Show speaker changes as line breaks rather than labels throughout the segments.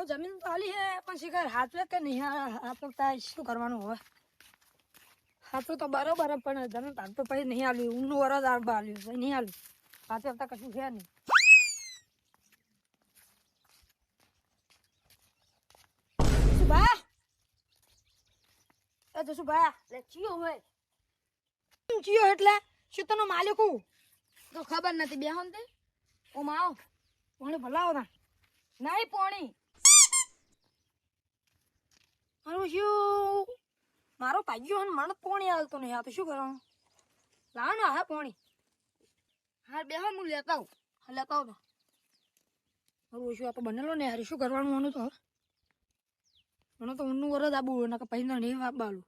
તો જમીન તો આલી હે પણ શિખર હાથવે કે નહીં હાથવતા શું કરવાનું હવે હાથો તો બરોબર પણ જમીન ભાગ તો પછી નહીં આલ્યું ઊંનું વરસ આલ્યું નહીં આલ્યું હાથવતા કશું છે નહીં જસુભા એ જસુભા લે ચિયો હોય ચિયો એટલે શું તનો માલિક હું તો ખબર નથી બેહન તે ઓમ આવો પાણી ભલાવો ના નહીં પાણી મારું શું મારો પાગ્યો ને મને પાણી આવતો નહીં આ તો શું કરવાનું લાવ ને હા પાણી હા બેહો હું લેતા આવું મારું શું આ તો બનેલો ને યાર શું કરવાનું મને તો મને તો ઊંનું વરસ આબુ ને પૈસા નહીં આપવાનું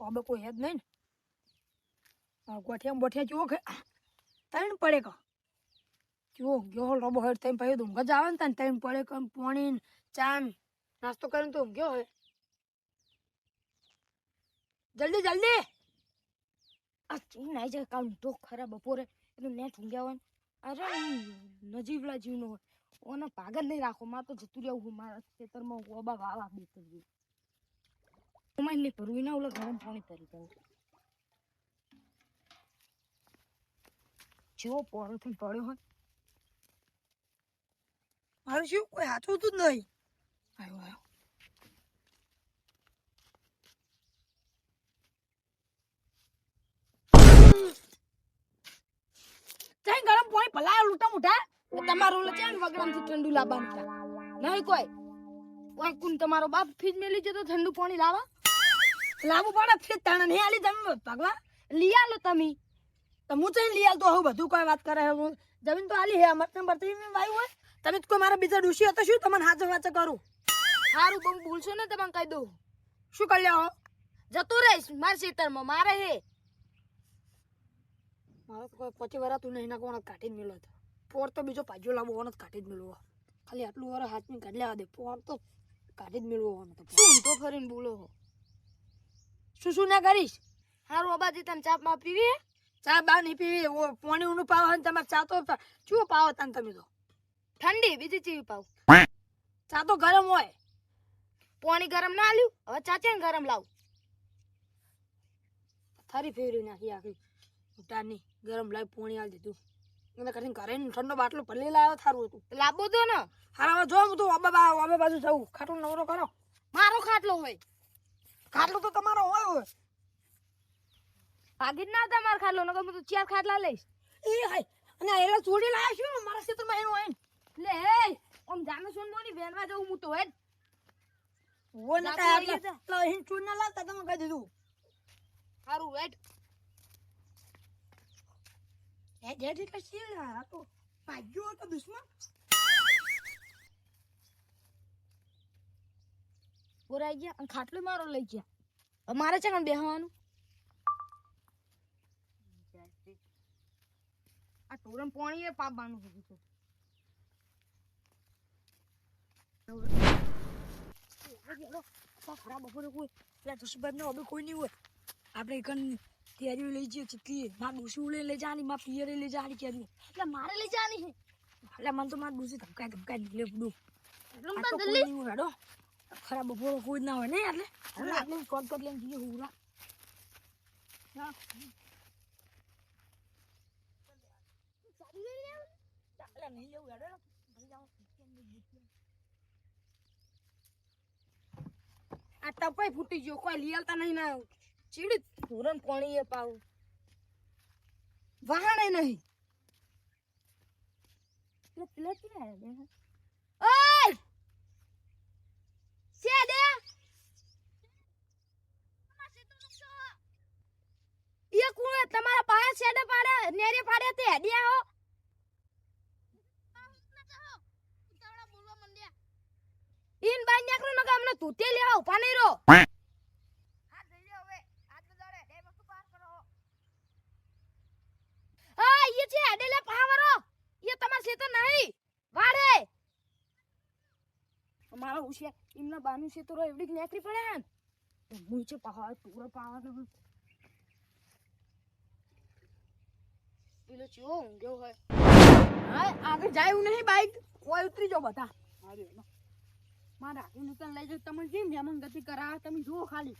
अब कोई है नहीं गोठिया बोठिया जो तैन पड़े का जो गयो रोबो है तैन पे दूंगा जावन तन तैन पड़े का पानी चान नाश्तो करन तो गयो है जल्दी जल्दी आ चीन नहीं जाए काल तो खराब बपोरे तो नेट हो गया वन अरे नजीबला जीव नो ओना पागल नहीं राखो मा तो जतु रहू हूं मारा खेतर में ओबा वावा बेत मैं नहीं परू ना ओला गरम पानी तरी दो जो पोरो थी पड़्यो है मारे શું કોઈ હાથું તો નહીં આયો ચાઈ ગરમ પાણી ભલાય લૂટા મુઠા તમારો લે ચાન વગરમ થી ઠંડુ લાવવાનું નહીં કોઈ કોણ તમારો બાપ ફ્રીજ મે લીજે તો ઠંડુ પાણી લાવા લાવું પડે ફ્રીજ તાણે નહીં આલી તમે ભગવા લઈ આલો તમે તો હું તો લઈ આલતો હું બધું કોઈ વાત કરે હું જમીન તો આલી હે મત નંબર 3 મે વાયુ હોય તમે કોઈ મારા બીજા ડોશી હતો શું તમને હાજર વાચે કરું હારું બમ ભૂલશો ને તમને કહી દઉં શું કરી લ્યો જતો રહીશ માર ખેતરમાં મારે હે મારો તો કોઈ પછી વરા તું નહીં ના કોણ કાઢી જ મેલો પોર તો બીજો પાજો લાવો ઓન જ કાઢી જ મેલવો ખાલી આટલું વરા હાથની કાઢ લેવા દે પોર તો કાઢી જ મેલવો ઓન તો શું તો ફરીને બોલો શું ના કરીશ હારું અબાજી તમે ચા માં પીવી ચા બા નહીં પીવી ઓ પાણી ઊનું પાવ હન તમાર ચા તો શું પાવ તન તમે તો ઠંડી બીજી ચીવી પાવ ચા તો ગરમ હોય પાણી ગરમ ના આલ્યું હવે ચા ચેન ગરમ લાવ થારી ફેરવી નાખી આખી ઉટાની ગરમ લાવ પાણી આલ દીધું મને કરીને ઘરે ઠંડો બાટલો ભલે લાવ્યો થારું હતું લાવવો દો ને હારા હવે જો હું તો ઓબા બાજુ જાઉં ખાટલો નવરો કરો મારો ખાટલો હોય ખાટલો તો તમારો હોય ભાગી ના તમાર ખાટલો નકર હું તો ચાર ખાટલા લઈશ એ હાય અને એલા છોડી લાયા છું મારા ક્ષેત્રમાં એનો હોય લે હે ઓમ જાનો સોન મોની વેનવા જઉં હું તો હે વો ન કા એટલે હિન ચૂન ના લાતા તમે કહી દીધું હારું વેટ એ જેટ એટલે સીલ આ તો ભાગ્યો તો દુશ્મન ઓરાઈ ગયા અને ખાટલો મારો લઈ ગયા મારે છે કણ બેહવાનું આ ટોરમ પાણી એ પાવાનું કીધું તો ખરાબ બપોરે કોઈ પેલા જસુભાઈ ને હવે કોઈ નહીં હોય આપણે કન તૈયારી લઈ જઈએ ચીટલી માં ડૂસી લઈ જાની માં પિયરે લઈ જાની કે એટલે મારે લઈ જાની છે એટલે મને તો માર ડૂસી ધમકાઈ નીકળે બધું રમતા જલ્દી હું હેડો ખરાબ બપોરે કોઈ ના હોય ને એટલે હવે આપણે કોટ કોટ લઈને જઈએ હુરા હા ચાલે નહીં લેવું હેડો ભઈ જાવ આ ટપાઈ ફૂટી ગયો કોઈ લીયાલતા નહીં ના ચીડી ધોરણ પાણી એ પાવ વહાણે નહીં પ્લેટ કે ઓય સે દે ये कौन है तुम्हारा पाया सेड पाड़े नेरे पाड़े ते हडिया हो उतावड़ा बोलवा मंड्या इन बाई न्याकरो न हमने तूते लेवा उपा नहीं रो हाथ दे जा હવે હાથ દોડે એ વસ્તુ પાર કરો આ ये છે હડેલે પાવરો ये તમાર સે તો નહીં વાડે અમારો ઉશે ઇમના બાનું સે તો એવડી નેકરી પડે હન તો મુઈચે પહાડ પૂરો પાવાનો પેલો ચો ઊંઘ્યો હોય હા આગળ જાય એવું નહીં બાઈક ઓય ઉતરી જાઓ બધા મારા આટું લઈ જાવ તમે કેમ મહેમાન ગતિ કરાવે તમે જુઓ ખાલી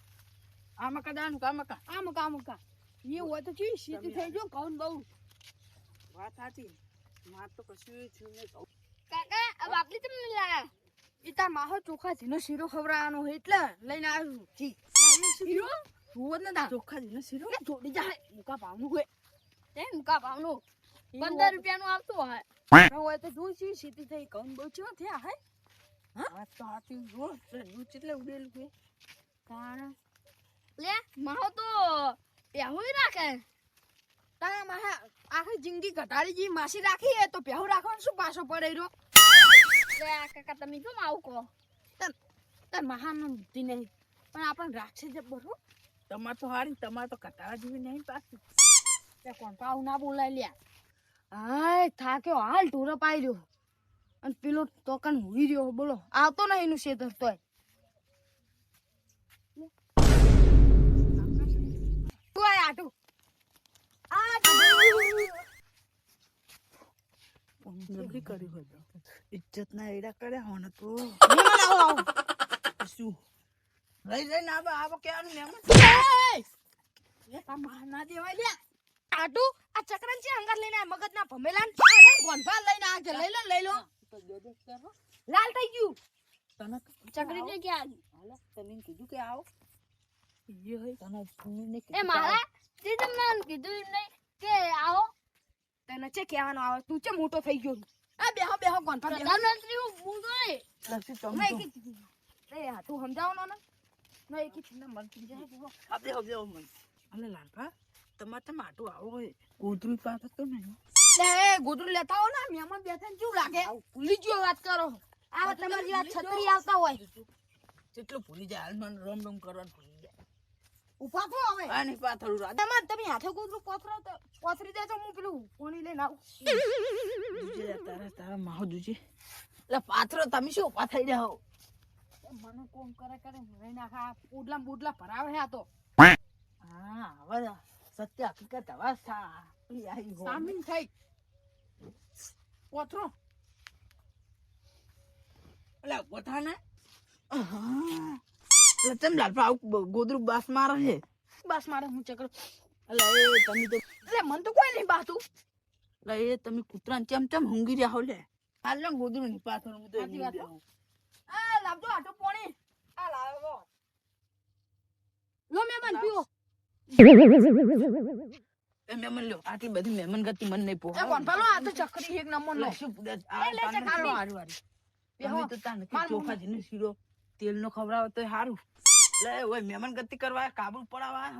આમાં કદાનું કામકા
આમકા એ હોય તો ચી સીધી થઈ જો કઉન બહુ
વાત સાચી માર તો કશું છું ને કહું
કાકા આ બાપલી તમને લાયા ઈ તાર માહો ચોખા જીનો શીરો ખવડાવવાનો હોય એટલે લઈને આવ્યો જી શીરો રોજ ન દા
ચોખ્ખા જીનો શીરો
ને જોડી જાય મુકા ભાવનું હોય તે મુકા ભાવનું 15 રૂપિયાનું આવતું હોય તો જો ચી સીધી થઈ કઉન બહુ ચો થયા હે
વાત તો સાચી જો દૂધ એટલે ઉડેલું છે
તાણા લે માહો તો પ્યાહુય રાખે તારા માહા આખી જિંદગી ઘટાડી જી માસી રાખી હે તો પ્યાહુ રાખવાનું શું પાછો પડે રહ્યો લે કાકા તમે કેમ આવું કહો તાર મહાન બુદ્ધિ નહીં પણ આપણને રાખશે જ બરો
તમાર તો હારી તમાર તો કટાળા જેવી નહીં પાછી
તે કોણ પાઉ ના બોલાય લ્યા હાય થાક્યો હાલ ઢોરો પાઈ રહ્યો અને પેલો તોકન હુઈ રહ્યો બોલો આવતો નહીં એનું શેતર તોય તું આય આટું
નબળી કરી હોય ઇજ્જત ના એડા કર્યા હોને તો શું લઈ જઈને આવો કેવાનું મહેમાન
ના દેવાય લ્યા આટું આ ચક્રન છે હંગાર લઈને આ મગજ ના ભમેલા ગોંફા લઈને આ લઈ લો લાલ થઈ ગયું
તને
ચકરી ને ક્યાં
હાલો તને કીધું કે આવો એ હોય તને સુનીને
એ મારા તે તમને કીધું એમ નહીં કે આવો તને છે કહેવાનું આવે તું છે મોટો થઈ ગયો આ બેહો ગોંફા પ્રધાનમંત્રી હું નહીં
લસી તમ
એ હા તું સમજાવનો ને નહીં કે તમને મંત્રી જાય
આપણે હવે મન અલે લાલપા તમાર તો માટું આવો હોય ગોદરું પાછો તો નહીં
લે ગોદરું લેતા હો ને મહેમાન બેઠા ને કેવું લાગે ભૂલી ગયો વાત કરો આ તમારી વાત છત્રી આવતા હોય
કેટલું ભૂલી જાય હાલ મને રમ રમ કરવાનું ભૂલી જાય
ઉભા થો હવે
આ નહીં પાથરું રાજ
તમે હાથે ગોદરું કોથરી દેજો હું પેલું પાણી લઈને આવું
તારા માહો જોજે એટલે પાથરો તમે શું ઉભા થઈ જાઓ
મને કોમ કરે લઈ નાખા બુડલા ભરાવે હે આ તો
હા હવે સત્ય હકીકત હવે
સામીન થઈ કોથરો
એટલે કોથા ને એટલે તેમ લાલપા આવું ગોદરું બાસ મારે છે
બસ મારે હું ચક્ર
એટલે એ તમે તો
એટલે મન તો કોઈ નહીં બાતું
એટલે એ તમે કૂતરાને ચમ ઊંઘી રહ્યા હો લે હાલ ને ગોદરું નહીં પાથરું હું તો
સાચી વાત હો. આ લાવજો આટો પોણી આ લાવો લો મહેમાન પીઓ
એ મહેમાન લ્યો આટલી બધી મહેમાન ગતિ મન નહીં પોહા
એ કોણ પેલો આ તો ચકરી એક નંબર નો
શું પૂછે
લે ચકરી
હારી તમે તો તાને ચોખા જીનો શીરો તેલ નો ખવડાવો તો સારું લે ઓય મહેમાન ગતિ કરવા કાબુ પડાવા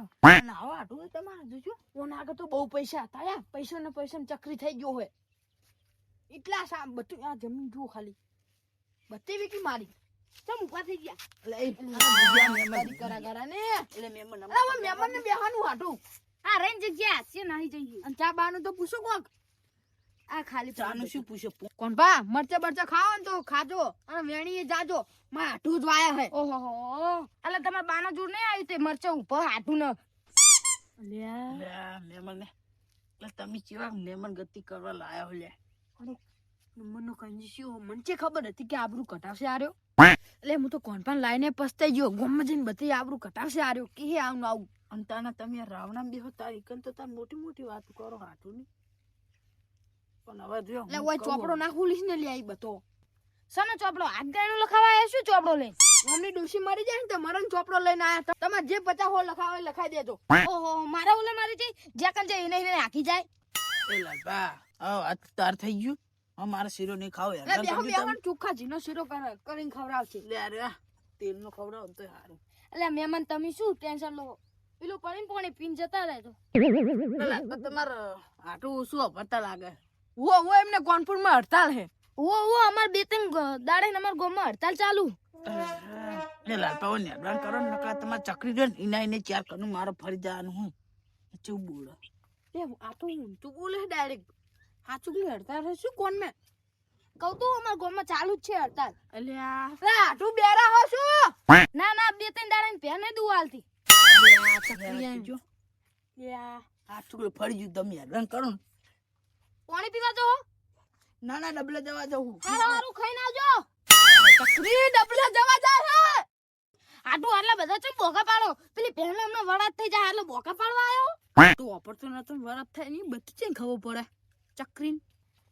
ના આવો આટલું તમારે જોજો
ઓના આગળ તો બહુ પૈસા હતા યા પૈસો ને ચકરી થઈ ગયો હોય એટલા સા બધું આ જમીન જુઓ ખાલી બધી વીકી મારી ચમ ઉભા થઈ ગયા
એટલે એ
મહેમાન કરા કરા ને
એટલે મહેમાન
હવે મહેમાન ને બેહાનું હાટું આ રેન જગ્યા છે નહીં જઈએ અને ચા બાનું તો પૂછો કોક આ ખાલી
ચાનું શું પૂછો
કોણ બા મરચા બરચા ખાઓ ને તો ખાજો અને વેણીએ જાજો માં હાટું જ વાયા હે ઓહો એટલે તમાર બાના જોર નહીં આવી તે મરચા ઉપર હાટું ન
લ્યા મહેમાન ને એટલે તમે કેવા મહેમાન ગતિ કરવા લાયા હો લે
મને કંજ્યો મને છે ખબર હતી કે આબરૂ કટાવશે આર્યો એટલે હું તો કોણ પણ લાઈને પસ્તાઈ ગયો ગોમમાં જઈને બધી આબરૂ કટાવશે આર્યો કે હે આવું
અંતાના તમે રાવણા બેહો તારી કન તો તાર મોટી વાત કરો હાટું ની પણ હવે જો
એટલે ઓય ચોપડો ના ખોલીશ ને લે આઈ બતો સનો ચોપડો હાથ ગાયનો લખાવાય શું ચોપડો લઈને મમ્મી ડોશી મરી જાય ને તો મરન ચોપડો લઈને આયા તમારે જે 50 હો લખાવે લખાઈ દેજો ઓહો મારા ઓલે મારી જઈ જ્યાં કન જાય એને હાકી જાય
એ લાલબા આ તાર થઈ ગયું અમારે શીરો નહીં ખાવ યાર
મહેમાન ચોખ્ખા જીનો શીરો કરીને ખવડાવશે
લે અરે તેલ નો ખવડાવ તો સારું
એટલે મહેમાન તમે શું ટેન્શન લો પેલું પાણી પીને જતા રહેજો
તમાર આટું શું પતા લાગે
વો એમને કોનપુર માં હડતાલ હે વો અમાર બે ત્રણ દાડે અમાર ગામમાં હડતાલ ચાલુ
લે લાલપા ને અડવાન કરો ને નકા તમાર ચકરી દે ઇનાઈને ચાર કનું મારો ફરી જવાનું હું ચૂ બોલ
એ આ તો ઊંચું બોલે ડાયરેક્ટ હાચું કે હડતાલ હે શું કોણ મે કહું તો અમાર ગામમાં ચાલુ જ છે હડતાલ અલ્યા આટું બેરા હો શું ના બે ત્રણ દાડે પેને દુવાલતી
જો યા આ ટુકડો ફરી ગયું તમે અડવાન કરો ને
પાણી પીવા જો
ના ના ડબલે જવા જવું
હારું ખાઈને આવજો ચકરી ડબલે જવા જાય હે આટલું આટલા બધા છે બોકા પાડો પેલી પહેલે અમને વરાત થઈ જાય એટલે બોકા પાડવા આવ્યો
તું વાપરતો નતો વરાપ થાય નહીં બધી છે ખબર પડે ચકરી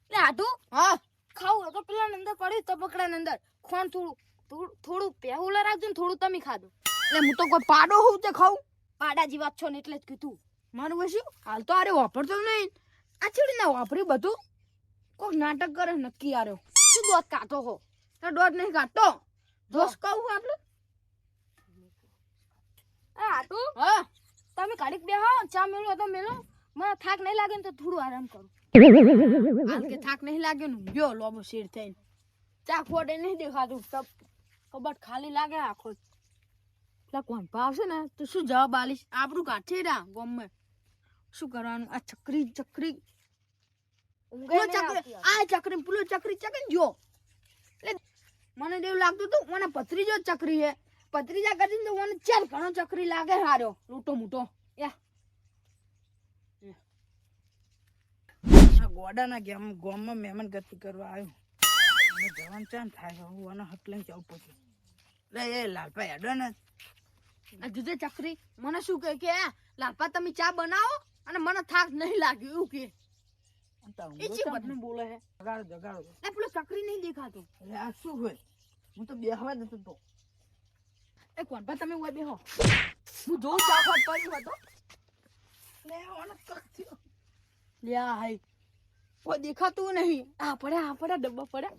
એટલે આટું
હા
ખાવું તો પેલા અંદર પડ્યું તો પકડા અંદર ખોન થોડું પહેવું રાખજો ને થોડું તમે ખાધું
એટલે હું તો કોઈ પાડો હોઉં તે ખાઉં
પાડા જેવા છો ને એટલે જ કીધું
મારું વસ્યું હાલ તો આરે વાપરતો નહીં આ ચીડી ના વાપર્યું બધું કોક નાટક કરે નક્કી આર્યો
શું દોત કાઢો હો
તો દોઢ નહીં કાઢતો જોશ કહું આટલું
એ આટું
હા
તમે કાઢીક બેહો ચા મેલો તો મેલો મને થાક નહીં લાગે ને તો થોડું આરામ કરું
હાલ કે થાક નહીં લાગ્યો ને ગયો લોબો શેર થઈને ચા ખોટે નહીં દેખાતું સબ કબટ ખાલી લાગે આખો એટલે કોણ ભાવશે ને તો શું જવાબ આલીશ આપણું કાઠે રા ગમે શું કરવાનું આ ચકરી ચકરી
ઊંઘે નહીં
ચકરી
આવતી
આ ચકરી પેલો ચકરી ચકન જો એટલે મને એવું લાગતું હતું મને પથરીજો જ ચકરી હે પથરીજા કરીને તો મને ચાર ઘણો ચકરી લાગે હાર્યો લૂટો મૂટો યા આ ગોડાના ગામમાં મહેમાન ગતિ કરવા આવ્યો મને જવાનું ચાન થાય હું આના હટ લઈને જાઉં પછી લે એ લાલપા હેડો ને આ જુદે ચકરી મને શું કહે કે લાલપા તમે ચા બનાવો અને મને થાક નહીં લાગ્યો એવું કે એ ચી બદનું બોલે હે જગાડો એ પેલો ચકરી નહીં દેખાતો એટલે આ શું હોય હું તો બેહવા જતો તો એ કોણ પા તમે ઓય બેહો હું જો ચાખવા પડ્યો હતો લે ઓનો કક્યો લે આ હાય કોઈ દેખાતું નહીં આ પડ્યા ડબ્બા પડ્યા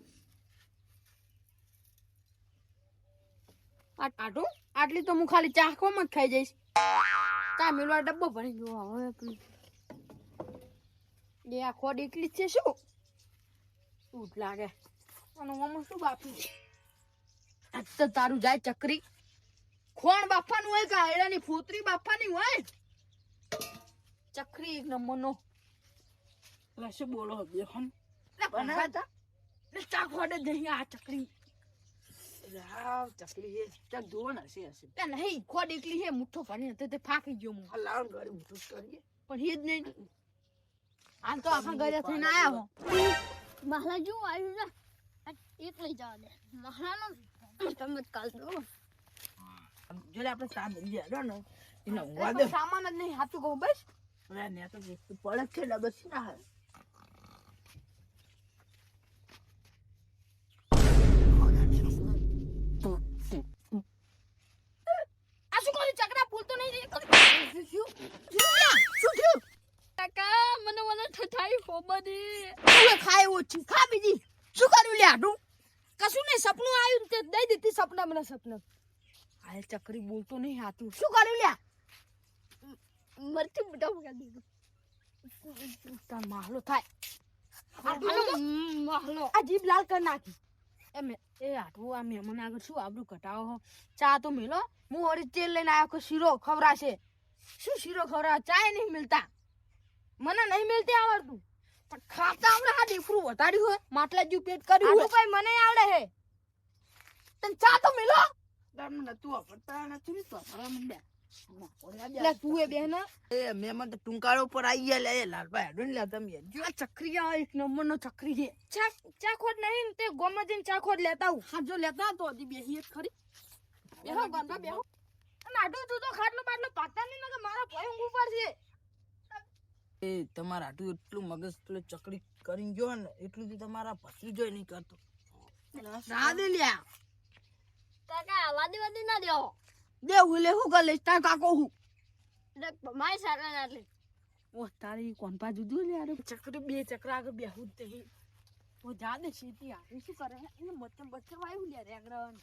આ ટાટો આટલી તો હું ખાલી ચાખવામાં જ ખાઈ જઈશ ચા મેલવા ડબ્બો ભરી જો હવે લે આ ખોડ એકલી જ છે શું ઉઠ લાગે અને આમાં શું બાપી આજ તો તારું જાય ચકરી ખોણ બાફાનું હોય કે આયડાની ફોતરી બાફાની હોય ચકરી એક નંબરનો એટલે શું બોલો બેહન બનાવતા ને ચા ખોડે જઈ આ ચકરી રાવ ચકરી હે ચક જોવો ને હશે તે નહીં ખોડ એકલી હે મુઠ્ઠો ભરી હતી તે ફાકી ગયો હું લાવ ઘરે મુઠ્ઠો કરીએ પણ હે જ નહીં હાલ તો આખા ઘરે થઈને આયા હો
મહલા જો આવ્યું ને એક લઈ જવા દે મહલાનો ચમત્કાર દો
જોલે આપણે સામે ગયા ને એને ઊંઘવા દે સામાન જ નહીં હાથું કહું બસ અરે ને તો પડે છે ડબસ ના હે આ શું કરી ચકરા પૂલતો નહીં શું થયું
કાકા મને ઠઠાઈ ફોબડી
તું ખાય ઓછી ખા બીજી શું કર્યું લે આડું
કશું નહીં સપનું આવ્યું તે દઈ દીધી સપના મને સપના
આ ચકરી બોલતો નહીં હાથું શું કર્યું લે
મરથી બટાવ કરી દીધું
તાર માહલો થાય
મહલો
આ જીભ લાલ કરી નાખી એ આટલું આ મહેમાન આગળ શું આબરૂ ઘટાવો હો ચા તો મેલો હું વળી તેલ લઈને આવ્યો કે શીરો ખવરાશે શું શીરો ખવરા ચાય નહીં મિલતા મને નહીં મિલતી આવડતું પણ ખાતા હમણાં આ ડીફરું વધાર્યું હોય માટલા જેવું પેટ કર્યું
આટલું ભાઈ મને આવડે હે
તને ચા તો મેલો તમને નતું વાપરતા નથી ને તો વાપરવા માંડ્યા
એટલે તું એ બેન
એ મહેમાન તો ટુંકાળો ઉપર આવી ગયા લે લાલભાઈ હેડો ને લે તમે જો ચકરી આ એક નંબરનો ચકરી છે
ચાખોટ નહીં તે ગોમાં જઈને ચાખોટ લેતા આવું
હા જો લેતા તો હજી બેહી જ ખરી
બેહો ગંદા બેહો અને આટલું તું તો ખાટલો બાટલો પાતા નહીં કે મારા ભય ઊંઘ ઉપર છે
એ તમારા આટલું એટલું મગજ પેલો ચકડી કરીને ગયો ને એટલું તો તમારા ભત્રીજો નહીં કરતો રાધે લ્યા
કાકા વાદી ના દેવો
દેવું લે હું કર લઈશ તાર કાકો હું
મારી સારા આટલી
ઓ તારી કોણ પા જુદું લે આરે ચકરી બે ચકરા આગળ બેહું જ તે ઓ જા દે સીધી આવી શું કરે એને મચ્ચમ બચ્ચમ આવ્યું લે રેગરન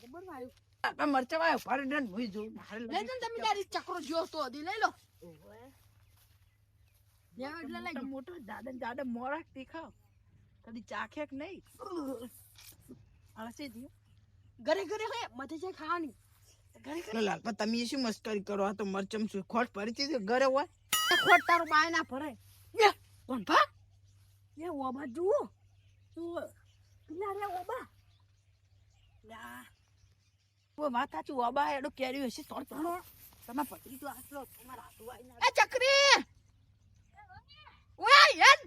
જબર આવ્યું આપા મરચા આવ્યો ફરે ડન ભઈ જો લે તને તમે તારી ચકરો જો તો દી લઈ લો ઓવે લે એટલે લઈ મોટો દાદા મોરા તીખાવ કદી ચાખે કે નહીં આળસે દી ઘરે ઘરે હે મથે છે ખાવાની ઘરે લાલપા તમે શું મસ્કરી કરો આ તો મરચમ શું ખોટ ભરી છે ઘરે હોય ખોટ તારો બાય ના ભરે એ કોણ ભા એ ઓબા જુઓ જુઓ લા રે ઓબા લા ઓ માથા ચુ ઓબા એડો કેરી હશે તોડ તોડ તમાર પત્રી તો આસલો તમારા હાથું આઈ ના એ ચકરી ઓય યન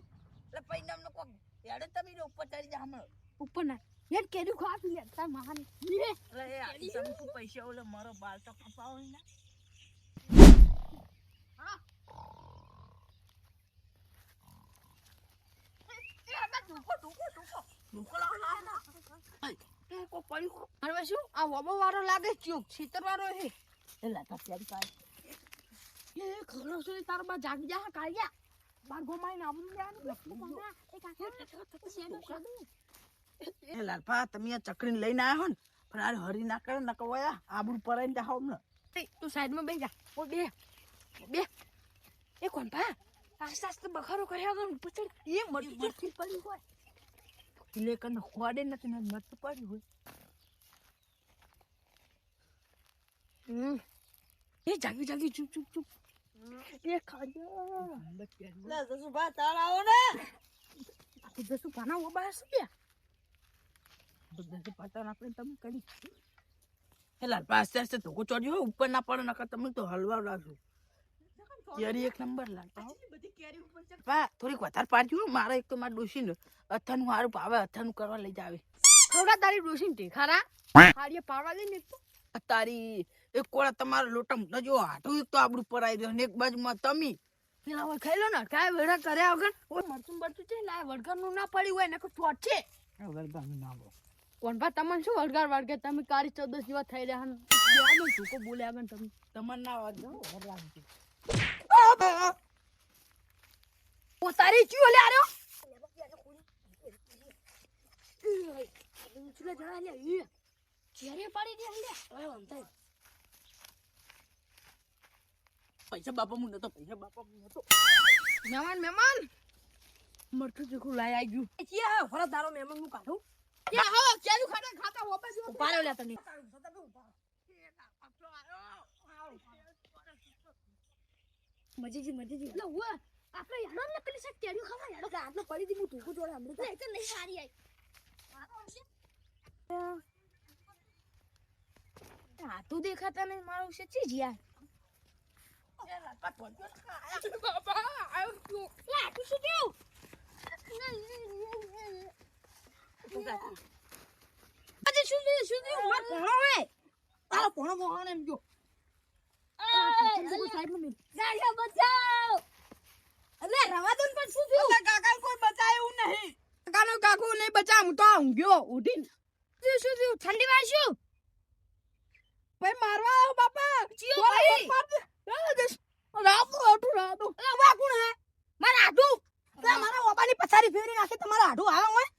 લે પૈનામ નો કો યાડે તમે રે ઉપર ચડી જા હમણાં.
ઉપર ના યાર કેરી ખા પી લે તાર મહાન લે
અરે યાર તમે શું પૈસા ઓલે મારો બાલ તો કપાવો ને.
આ વબો વાળો લાગે ચૂક છીતર વાળો હે
એલા તા પ્યારી પાય.
એ ખરો છે તાર બા જાગી જા કાળિયા બાર ગોમાઈ ના આવું લેવાનું લખતું કોના એ કાકા શેનો શેનો
એ લાલપા તમે આ ચકરીને લઈને આયા હો ને પણ આ હરી ના કરે નકર વયા આબરૂ પરાઈને જાવ ને.
તું સાઈડમાં બેસી જા ઓ બે એ કોણ પા આસ્તે આસ્તે બખારો કર્યા વગર ઉપર ચડ એ મરતી પડી હોય
એટલે કને ખોડે નથી ને મત પડી હોય.
એ જાગી ચૂપ એ ખાજા
લે જસુ ભા ચાલ આવો ને.
આ જસુ પાના ઓબા છે કે
બધે પતા ના આપણે તમે કરી. એ લાલપા આસ્તે આસ્તે ધોકો ચડ્યો ઉપર ના પડે નકર તમે તો હલવા લાગો. કેરી એક નંબર લાલપા.
બધી કેરી ઉપર ચડ
પા થોડીક વધારે પાડજો મારે એક તો માર ડોશીને અથાનું હારું ભાવે અથાનું કરવા લઈ જાવે.
ખવડા તારી ડોશી ને ખારા હાડીએ પાડવા દે ને તો
તારી એક કોળા તમારા લોટા મોટા જો હાટું એક તો આબડું પરાઈ રહ્યો ને એક બાજુમાં તમે.
પેલા હવે ખાઈ લો ને કાય વેડા કર્યા વગર ઓય મરચું બરચું છે લાય વડગર નું ના પડી હોય ને કે ચોટ છે કોણ ભા તમને શું વડગાર તમે કાળી 14 જેવા થઈ રહ્યા ને દેવાનો ઝૂકો બોલ્યા આગળ તમે
તમને ના વાગો વરરામ.
ઓ તારી ચિયો લે આર્યો ચલે જણા લે એ ચેરે પાડી દે લે હવે વંતાઈ
પૈસા બાપા મુ નતો પૈસા બાપા મુ નતો.
મહેમાન મરચું ચીખું લાઈ આવી ગયું
કે હા ફરત દારો મહેમાન નું કાઢું.
કે હા કેનું ખાતા વાપસ
ઉપાડ્યો લે તમે.
મજીજી લો હું આપણે યાર ને પેલી સાઈડ કેરી ખાવા યાર કે આટલો પડી દી હું તું જોડે હમણાં તો એક નહીં સારી આવી આ તું દેખાતા નહીં મારું છે ચીજ યાર
એ લાલપા પહોંચ્યો ને
બાબા આવ તું લા તું શું થયું આજે શું થયું માર કોણો હે
તારો પોણો મોહન એમ જો.
સાઈડમાં મિલ ગાડીઓ બચાવ અરે રવા દો પણ શું થયું
કાકા કોઈ બચાયું નહીં.
કાકો નહીં બચા હું તો ઊંઘ્યો ઉઠીને શું થયું ઠંડી વાર શું
ભાઈ મારવા આવો બાપા.
ચિયો ભાઈ રાતો વા કોણ હે મારા આડું
મારા ઓબાની પછાડી ફેરી નાખી તમારા આડું આવે હોય.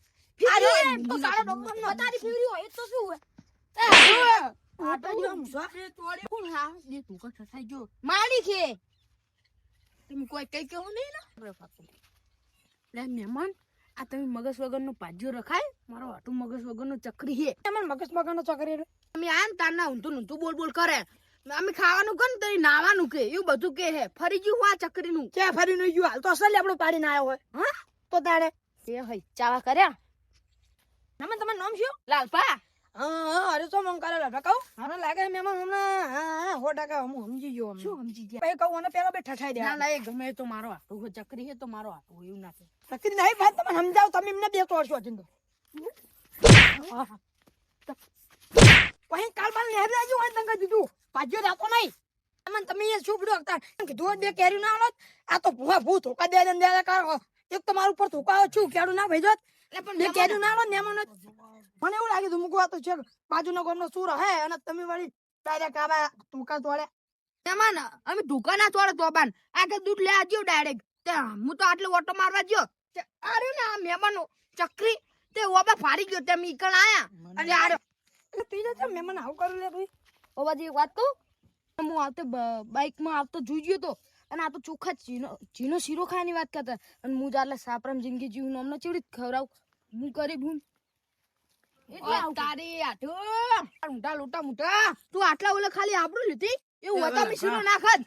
અરે તો કાળો ડોક્ટર નો તારી ફેરી હોય તો શું હોય
આટો જો મુસાફે તોડી
કોણ હા દે તું કા થઈ ગયો મારી કે તમે કોઈ કઈ કેવું નહીં ને લે મહેમાન આ તમે મગજ વગરનો પાજો રખાય મારો આટું મગજ વગરનો ચકરી હે તમે મગજ વગરનો ચકરી તમે આમ તારના ઊંધું બોલ કરે અમે ખાવાનું કન તઈ નાવાનું કે એવું બધું કે હે ફરી ગયું આ ચકરીનું
કે ફરી નઈ ગયું હાલ તો અસલ આપણો પાડીને આવ્યો હોય.
હા તો તારે એ હઈ ચાવા કર્યા નમન તમારું નામ શું લાલપા
હા અરે તો મમ કરે લાલપા કહું મને લાગે મહેમાન હમણાં હા 100% હું સમજી ગયો.
શું સમજી ગયા
ભાઈ કહું અને પેલો બે ઠઠાઈ દે.
ના ના એ ગમે તો મારો આટું હે ચકરી હે તો મારો આટું એવું ના થાય
તકરી નહીં ભાઈ તમે સમજાવ તમે એમને બે તોડશો જીંદો. પછી કાલ બાલ નહેર જાજો હોય તંગ દીધું પાજો રાતો નહીં. તમે એ શું પડ્યો હતા કીધું બે કેરી ના આલો આ તો ભૂવા ભૂ ધોકા દે દે કરો એક તો મારું ઉપર ધોકા છું કેડું ના ભેજો એટલે પણ બે કેરી ના આલો ને એમાં મને એવું લાગે તું મૂકવા તો છે બાજુનો ગામનો સુર હે અને તમે વળી ડાયરેક્ટ આવા ધોકા તોડે.
મહેમાન અમે ધોકા ના તોડે તો બાન આગળ દૂધ લે આજો ડાયરેક્ટ હું તો આટલો ઓટો મારવા ગયો આર્યો ને આ મહેમાનો ચકરી તે ઓબા ફાડી ગયો તેમ ઈકણ આયા અને આર્યો
એટલે તું જ મહેમાન આવું કરું લે તું.
ઓબાજી વાત કહું હું આવતે બાઇકમાં આવતો જોઈ ગયો તો અને આ તો ચોખ્ખા જીનો શીરો ખાવાની વાત કરતા અને હું જાલે સાપરામ જિંદગી જીવું અમને ચેવડી ખવડાવ હું ગરીબ હું એટલે તારી આટો ઊંટા લોટા મોટા તું આટલા ઓલે ખાલી આબરૂ લીધી એવું હતા મી શીરો નાખત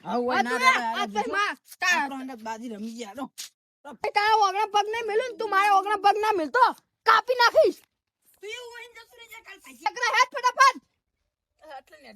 બાજી રમી ગયા
તારા ઓગણા પગ નહીં મેલું તું મારા ઓગણા પગ ના મેલતો કાપી નાખીશ
તું એવું હોય જતું રે કાલ
હાથ ફટાફટ
એટલે ને